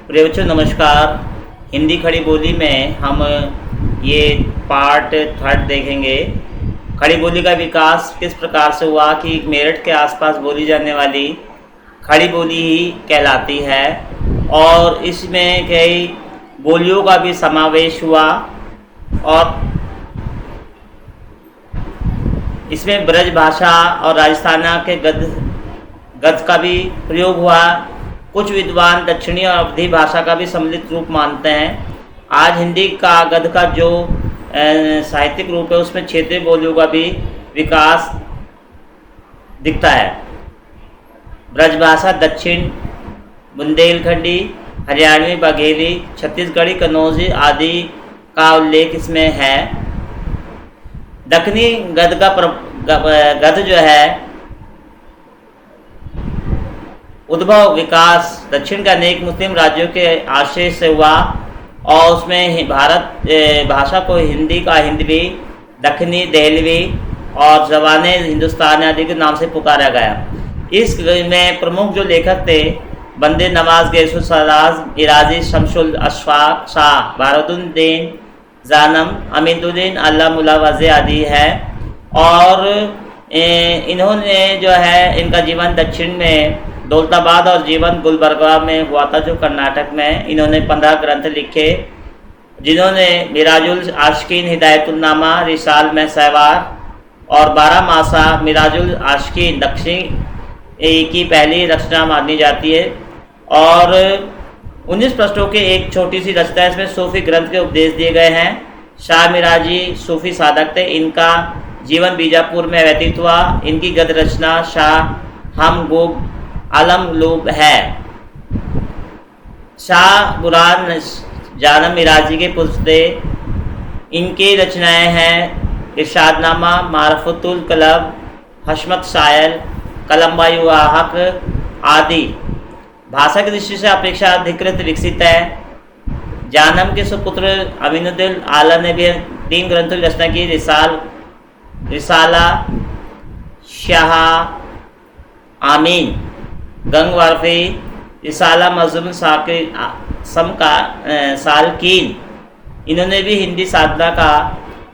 प्रिय बच्चों नमस्कार। हिंदी खड़ी बोली में हम ये पार्ट थर्ड देखेंगे। खड़ी बोली का विकास किस प्रकार से हुआ कि मेरठ के आसपास बोली जाने वाली खड़ी बोली ही कहलाती है और इसमें कई बोलियों का भी समावेश हुआ और इसमें ब्रज भाषा और राजस्थाना के गद्य का भी प्रयोग हुआ। कुछ विद्वान दक्षिणी और अवधी भाषा का भी सम्मिलित रूप मानते हैं। आज हिंदी का गद्य का जो साहित्यिक रूप है उसमें क्षेत्रीय बोलियों का भी विकास दिखता है। ब्रजभाषा दक्षिण बुंदेलखंडी, हरियाणवी, बघेली, छत्तीसगढ़ी, कन्नौजी आदि का उल्लेख इसमें है। दक्षिणी गद्य का गद्य जो है उद्भव विकास दक्षिण के अनेक मुस्लिम राज्यों के आश्रय से हुआ और उसमें भारत भाषा को हिंदी का हिंदवी, दक्षिणी दहलवी और जबाने हिंदुस्तान आदि के नाम से पुकारा गया। इस में प्रमुख जो लेखक थे बंदे नवाज, गैसुल सराज, मिराजी, शमसुल अशफाक शाह, बारुद्दीन जानम, अमीदुद्दीन, अल्लाह मुला वज़े आदि है। और इन्होंने जो है इनका जीवन दक्षिण में दौलताबाद और जीवन गुलबर्गा में हुआ था जो कर्नाटक में। इन्होंने 15 ग्रंथ लिखे जिन्होंने मिराजुल आशिकीन, हिदायतुन्नामा, रिसाल में सहवार और 12 मासा मिराजुल आशिकीन दक्षिण की पहली रचना मानी जाती है। और 19 पृष्ठों के एक छोटी सी रचना है। इसमें सूफी ग्रंथ के उपदेश दिए गए हैं। शाह मिराजी सूफी साधक थे। इनका जीवन बीजापुर में व्यतीत हुआ। इनकी गद्य रचना शाह हम गोब आलम लोब है। शाह बुरहान जानम मिराजी के पुत्र। इनकी रचनाएं हैं इरशादनामा, मारफतुल कलब, हशमत शायल, कलम्बायु आहक आदि। भाषा की दृष्टि से अपेक्षाधिकृत विकसित है। जानम के सुपुत्र अमीनुद्दीन आला ने भी 3 ग्रंथों की रचना की। रिसाला, शाह आमीन, गंग वारफी, रिसाला मजलूम सालकीन। इन्होंने भी हिंदी साधना का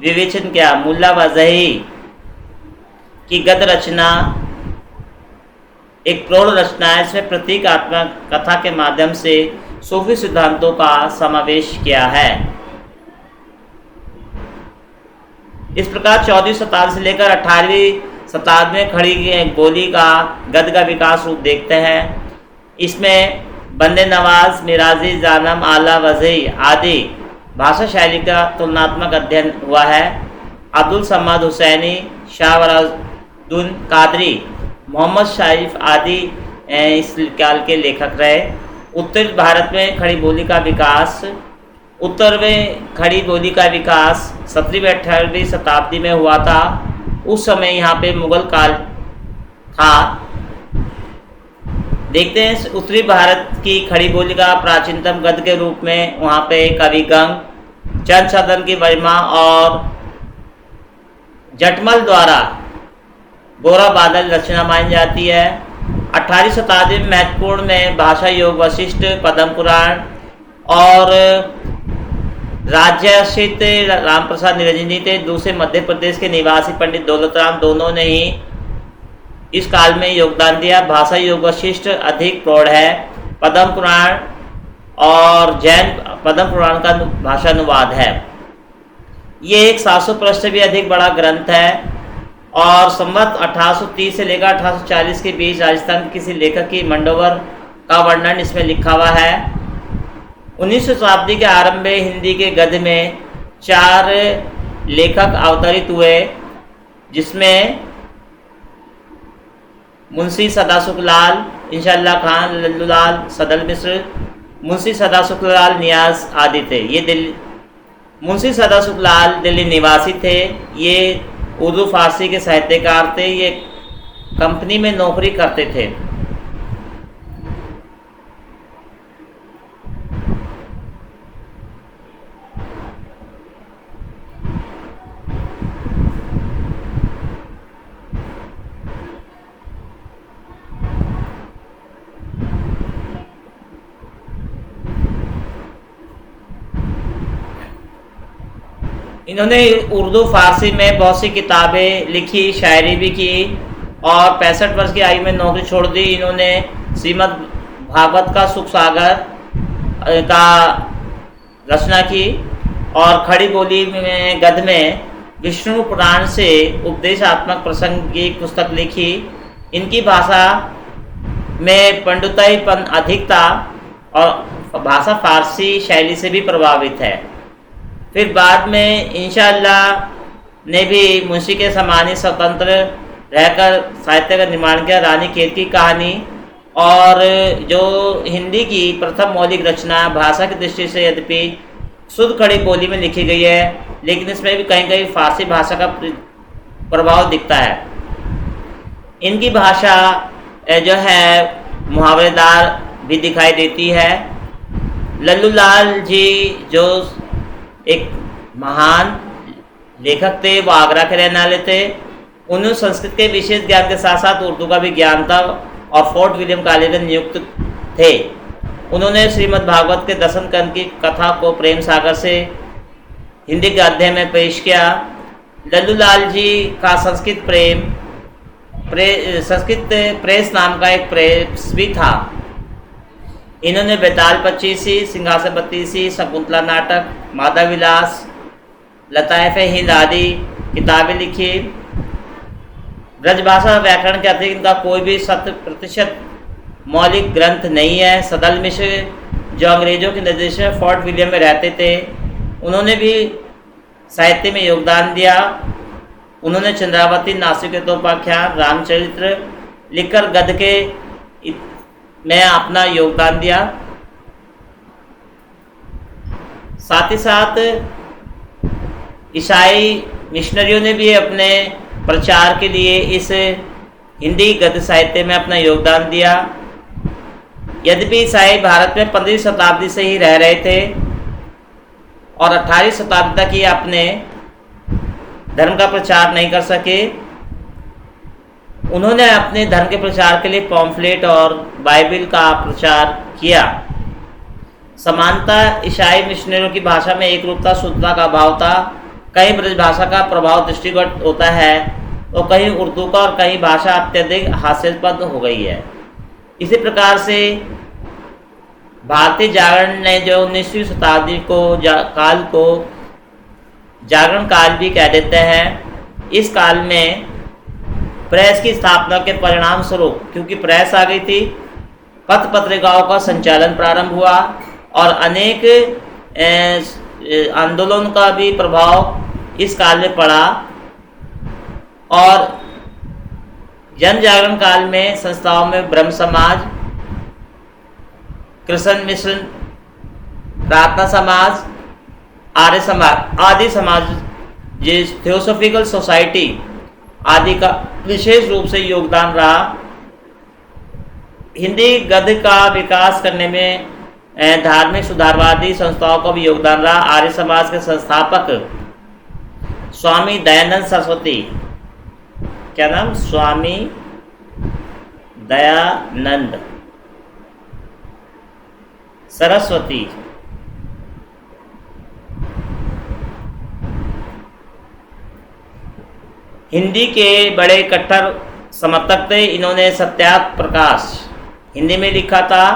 विवेचन किया। मुल्ला वज़ही की गद्य रचना एक प्रौढ़ रचना है। इसमें प्रतीकात्मक कथा के माध्यम से सूफी सिद्धांतों का समावेश किया है। इस प्रकार 14वीं शताब्दी से लेकर 18वीं शताब्दी में खड़ी बोली का गद्य का विकास रूप देखते हैं। इसमें बंदे नवाज, मिराजी, जानम, आला, वज़ही आदि भाषा शैली का तुलनात्मक अध्ययन हुआ है। अब्दुल समद हुसैनी, शाह वराजुद्दीन कादरी, मोहम्मद शरीफ आदि इस काल के लेखक रहे। उत्तर भारत में खड़ी बोली का विकास उत्तर में खड़ी बोली का विकास 17वीं 18वीं शताब्दी में हुआ था। उस समय यहाँ पे मुगल काल था। देखते हैं उत्तरी भारत की खड़ी बोली का प्राचीनतम गद्य के रूप में वहाँ पे कवि गंग, चंद सदन की वर्मा और जटमल द्वारा गोरा बादल रचना मानी जाती है। 18वीं शताब्दी में महत्वपूर्ण में भाषा योग वशिष्ठ, पद्म पुराण और राज्याश्रित राम प्रसाद निरंजनी थे। दूसरे मध्य प्रदेश के निवासी पंडित दौलतराम, दोनों ने ही इस काल में योगदान दिया। भाषा योग वशिष्ठ अधिक प्रौढ़ है। पद्म पुराण और जैन पद्म पुराण का भाषानुवाद है। ये एक 700 पृष्ठ से भी अधिक बड़ा ग्रंथ है और संवत 1830 से लेकर 1840 के बीच राजस्थान के किसी लेखक की मंडोवर का वर्णन इसमें लिखा हुआ है। 19वीं शताब्दी के आरंभ में हिंदी के गद्य में 4 लेखक अवतरित हुए जिसमें मुंशी सदासुखलाल, इंशाअल्लाह खान, लल्लूलाल, सदल मिश्र, मुंशी सदासुखलाल नियाज आदि थे। ये मुंशी सदासुखलाल दिल्ली निवासी थे। ये उर्दू फारसी के साहित्यकार थे। ये कंपनी में नौकरी करते थे। इन्होंने उर्दू फारसी में बहुत सी किताबें लिखी, शायरी भी की और 65 वर्ष की आयु में नौकरी छोड़ दी। इन्होंने श्रीमद् भागवत का सुख सागर का रचना की और खड़ी बोली में गद्य में विष्णु पुराण से उपदेशात्मक प्रसंग की पुस्तक लिखी। इनकी भाषा में पंडिताईपन अधिक था और भाषा फारसी शैली से भी प्रभावित है। फिर बाद में इंशाअल्लाह ने भी मुंशी के समान ही स्वतंत्र रहकर साहित्य का निर्माण किया। रानी केत की कहानी और जो हिंदी की प्रथम मौलिक रचना भाषा की दृष्टि से यद्यपि शुद्ध खड़ी बोली में लिखी गई है, लेकिन इसमें भी कहीं कहीं फारसी भाषा का प्रभाव दिखता है। इनकी भाषा जो है मुहावरेदार भी दिखाई देती है। लल्लू लाल जी जो एक महान लेखक थे, वो आगरा के रहने वाले थे। उन्हें संस्कृत के विशेष ज्ञान के साथ साथ उर्दू का भी ज्ञान था और फोर्ट विलियम कॉलेज में नियुक्त थे। उन्होंने श्रीमद् भागवत के दशम स्कंद की कथा को प्रेम सागर से हिंदी गद्य में पेश किया। लल्लू लाल जी का संस्कृत प्रेस नाम का एक प्रेस भी था। इन्होंने बेताल पच्चीसी, सिंहासन बत्तीसी, शकुंतला नाटक, माधव विलास, लताइफ हिंद आदि किताबें लिखी। ब्रजभाषा व्याकरण के अतिरिक्त इनका कोई भी 100% मौलिक ग्रंथ नहीं है। सदल मिश्र जो अंग्रेजों के निर्देश में फोर्ट विलियम में रहते थे, उन्होंने भी साहित्य में योगदान दिया। उन्होंने चंद्रावती, नासिकेतोपाख्यान, रामचरित्र लिखकर गद्य के में अपना योगदान दिया। साथ ही साथ ईसाई मिशनरियों ने भी अपने प्रचार के लिए इस हिंदी गद्य साहित्य में अपना योगदान दिया। यद्यपि ईसाई भारत में 15वीं शताब्दी से ही रह रहे थे और 18वीं शताब्दी तक ही अपने धर्म का प्रचार नहीं कर सके, उन्होंने अपने धर्म के प्रचार के लिए पॉम्फलेट और बाइबल का प्रचार किया। समानता ईसाई मिशनरियों की भाषा में एक रूपता, शुद्धता का अभाव था। कहीं ब्रज भाषा का प्रभाव दृष्टिगत होता है तो कहीं उर्दू का और कहीं भाषा अत्यधिक हास्यास्पद हो गई है। इसी प्रकार से भारतीय जागरण ने जो 19वीं शताब्दी को काल को जागरण काल भी कह देते हैं, इस काल में प्रेस की स्थापना के परिणाम स्वरूप, क्योंकि प्रेस आ गई थी, पत्र पत्रिकाओं का संचालन प्रारंभ हुआ और अनेक आंदोलन का भी प्रभाव इस काल में पड़ा। और जन जागरण काल में संस्थाओं में ब्रह्म समाज, कृष्ण मिशन, प्रार्थना समाज, आर्य समाज आदि समाज, जिस थियोसॉफिकल सोसाइटी आदि का विशेष रूप से योगदान रहा। हिंदी गद्य का विकास करने में धार्मिक सुधारवादी संस्थाओं का भी योगदान रहा। आर्य समाज के संस्थापक स्वामी दयानंद सरस्वती, क्या नाम, स्वामी दयानंद सरस्वती, हिंदी के बड़े कट्टर समर्थक थे। इन्होंने सत्यार्थ प्रकाश हिंदी में लिखा था।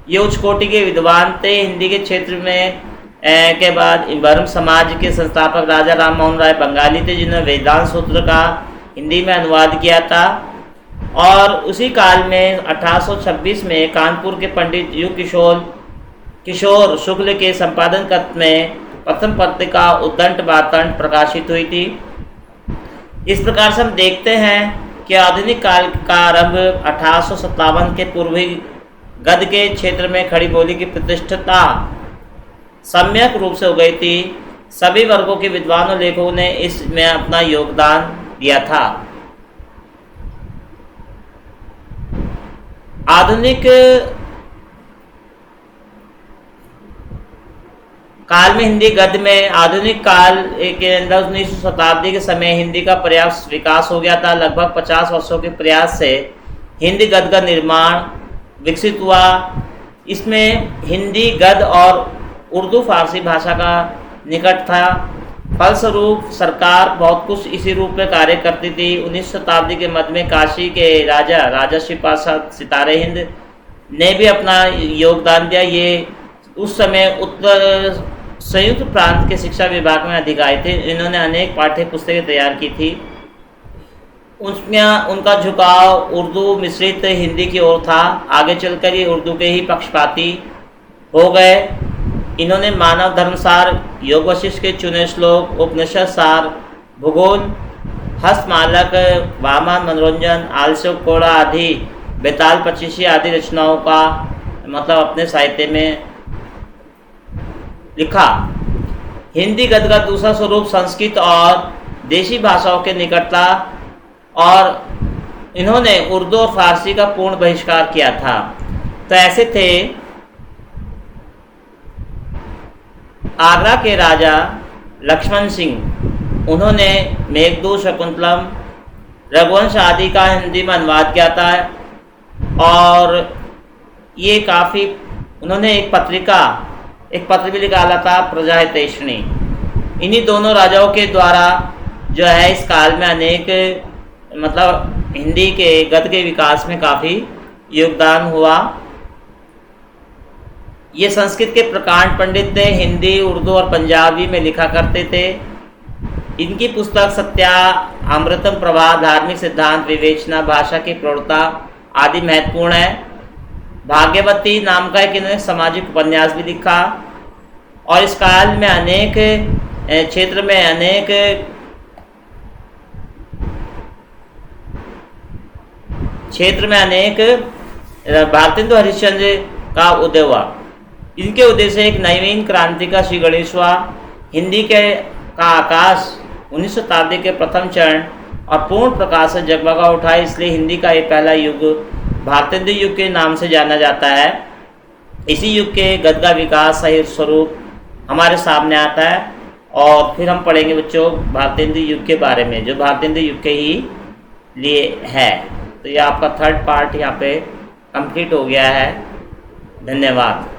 ये उच्च कोटि के विद्वान थे। हिंदी के क्षेत्र में के बाद ब्रह्म समाज के संस्थापक राजा राम मोहन राय बंगाली थे, जिन्होंने वेदांत सूत्र का हिंदी में अनुवाद किया था। और उसी काल में 1826 में कानपुर के पंडित यू किशोर शुक्ल के संपादन कत्र में प्रथम पत्रिका उद्दंड वार्तांड प्रकाशित हुई थी। इस प्रकार से हम देखते हैं कि आधुनिक काल का आरंभ 1857 के पूर्वी गद्य के क्षेत्र में खड़ी बोली की प्रतिष्ठा सम्यक रूप से हो गई थी। सभी वर्गों के विद्वानों लेखकों ने इसमें अपना योगदान दिया था। आधुनिक काल में हिंदी गद्य में आधुनिक काल के अंदर 19वीं शताब्दी के समय हिंदी का पर्याप्त विकास हो गया था। लगभग 50 वर्षों के प्रयास से हिंदी गद्य का निर्माण विकसित हुआ। इसमें हिंदी गद्य और उर्दू फारसी भाषा का निकट था। फलस्वरूप सरकार बहुत कुछ इसी रूप में कार्य करती थी। 19वीं शताब्दी के मध्य में काशी के राजा श्री प्रसाद सितारे हिंद ने भी अपना योगदान दिया। ये उस समय उत्तर संयुक्त प्रांत के शिक्षा विभाग में अधिकारी थे। इन्होंने अनेक पाठ्य पुस्तकें तैयार की थी। उसमें उनका झुकाव उर्दू मिश्रित हिंदी की ओर था। आगे चलकर ये उर्दू के ही पक्षपाती हो गए। इन्होंने मानव धर्मसार, योग वशिष्ठ के चुने श्लोक, उपनिषद सार, भूगोल, हस्तमालक, वामन, मनोरंजन, आलस्य कोड़ा आदि, बेताल पचीसी आदि रचनाओं का मतलब अपने साहित्य में लिखा। हिंदी गद्य का दूसरा स्वरूप संस्कृत और देशी भाषाओं के निकटता, और इन्होंने उर्दू और फारसी का पूर्ण बहिष्कार किया था। तो ऐसे थे आगरा के राजा लक्ष्मण सिंह। उन्होंने मेघदूत, शकुंतलम, रघुवंश आदि का हिंदी में अनुवाद किया था। और ये काफ़ी उन्होंने एक पत्र भी निकाला था, प्रजाहितैषिणी। इन्हीं दोनों राजाओं के द्वारा जो है इस काल में अनेक मतलब हिंदी के गद्य के विकास में काफ़ी योगदान हुआ। ये संस्कृत के प्रकांड पंडित थे, हिंदी, उर्दू और पंजाबी में लिखा करते थे। इनकी पुस्तक सत्या, अमृतम प्रभा, धार्मिक सिद्धांत, विवेचना, भाषा की प्रौढ़ता आदि महत्वपूर्ण है। भाग्यवती नाम का एक इन्होंने सामाजिक उपन्यास भी लिखा। और इस काल में अनेक क्षेत्र में भारतेंदु हरिश्चंद्र का उदय हुआ। इनके उदय से एक नवीन क्रांति का श्री गणेश हुआ। हिंदी का आकाश 19वीं शताब्दी के प्रथम चरण और पूर्ण प्रकाश से जगमगा उठा। इसलिए हिंदी का ये पहला युग भारतेंदु युग के नाम से जाना जाता है। इसी युग के गद्य का विकास सही स्वरूप हमारे सामने आता है। और फिर हम पढ़ेंगे बच्चों भारतेंदु युग के बारे में, जो भारतेंदु युग के ही लिए है। तो ये आपका 3rd पार्ट यहाँ पे कंप्लीट हो गया है। धन्यवाद।